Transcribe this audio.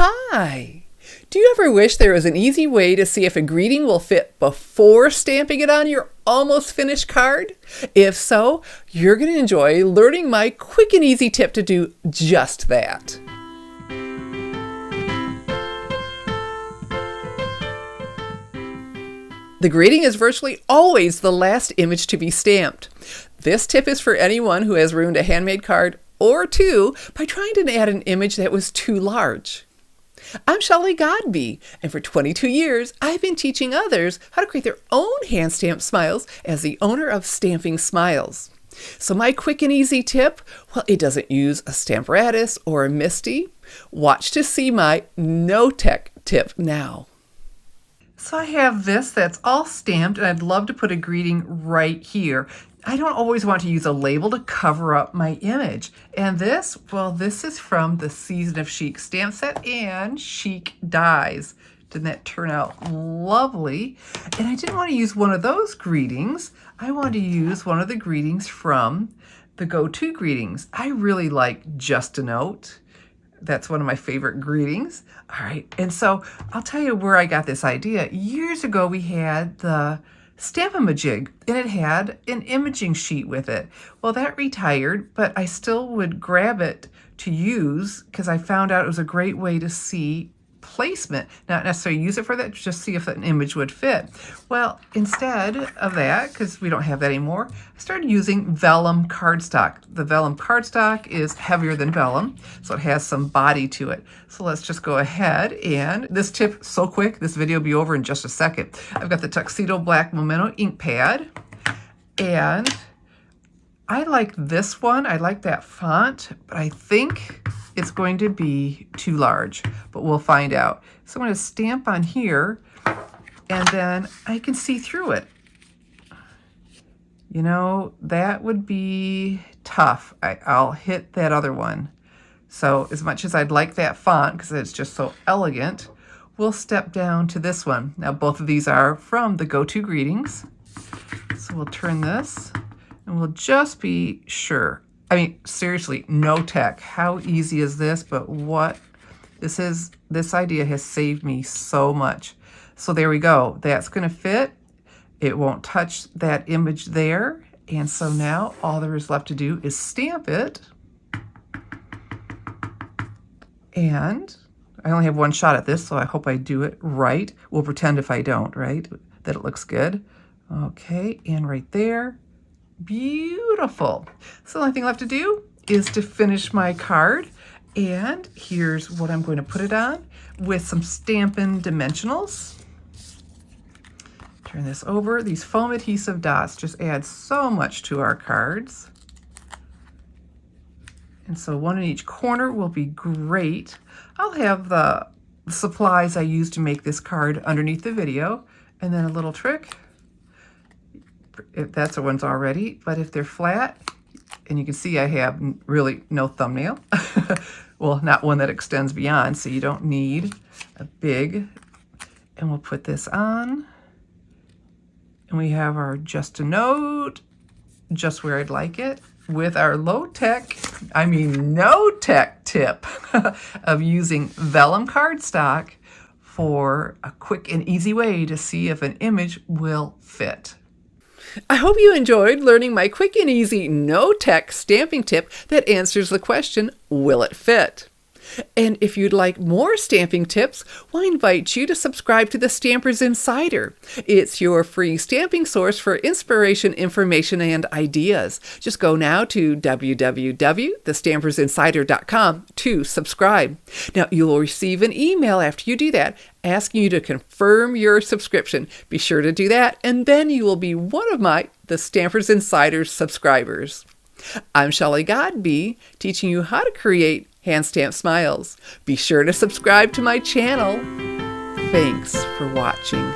Hi! Do you ever wish there was an easy way to see if a greeting will fit before stamping it on your almost finished card? If so, you're going to enjoy learning my quick and easy tip to do just that. The greeting is virtually always the last image to be stamped. This tip is for anyone who has ruined a handmade card or two by trying to add an image that was too large. I'm Shelley Godby, and for 22 years, I've been teaching others how to create their own hand-stamped smiles as the owner of Stamping Smiles. So my quick and easy tip, well, it doesn't use a Stamparatus or a MISTI. Watch to see my no-tech tip now. So I have this that's all stamped, and I'd love to put a greeting right here. I don't always want to use a label to cover up my image. And this, well, this is from the Season of Chic stamp set and Chic dies. Didn't that turn out lovely? And I didn't want to use one of those greetings. I wanted to use one of the greetings from the Go-To Greetings. I really like Just a Note. That's one of my favorite greetings. All right, and so I'll tell you where I got this idea. Years ago, we had the Stampin' and it had an imaging sheet with it. Well, that retired, but I still would grab it to use because I found out it was a great way to see placement. Not necessarily use it for that, just see if an image would fit. Well, instead of that, because we don't have that anymore, I started using vellum cardstock. The vellum cardstock is heavier than vellum, so it has some body to it. So let's just go ahead, and this tip, so quick, this video will be over in just a second. I've got the Tuxedo Black Memento ink pad, and I like this one. I like that font, but I think it's going to be too large, but we'll find out. So I'm going to stamp on here, and then I can see through it. You know, that would be tough. I'll hit that other one. So as much as I'd like that font, because it's just so elegant, we'll step down to this one. Now, both of these are from the Go-To Greetings. So we'll turn this, and we'll just be sure. I mean, seriously, no tech. How easy is this? But what this idea has saved me so much. So there we go. That's going to fit. It won't touch that image there. And so now all there is left to do is stamp it. And I only have one shot at this, so I hope I do it right. We'll pretend if I don't, right? That it looks good. Okay, and right there. Beautiful. So the only thing left to do is to finish my card. And here's what I'm going to put it on with some Stampin' Dimensionals. Turn this over. These foam adhesive dots just add so much to our cards. And so one in each corner will be great. I'll have the supplies I used to make this card underneath the video. And then a little trick. If that's the ones already, but if they're flat, and you can see I have really no thumbnail, well, not one that extends beyond, so you don't need a big, and we'll put this on, and we have our Just a Note, just where I'd like it, with our low-tech, I mean no-tech tip of using vellum cardstock for a quick and easy way to see if an image will fit. I hope you enjoyed learning my quick and easy no-tech stamping tip that answers the question, will it fit? And if you'd like more stamping tips, well, I invite you to subscribe to the Stampers Insider. It's your free stamping source for inspiration, information, and ideas. Just go now to www.thestampersinsider.com to subscribe. Now, you will receive an email after you do that asking you to confirm your subscription. Be sure to do that, and then you will be one of the Stampers Insider subscribers. I'm Shelley Godby, teaching you how to create hand-stamped smiles. Be sure to subscribe to my channel. Thanks for watching.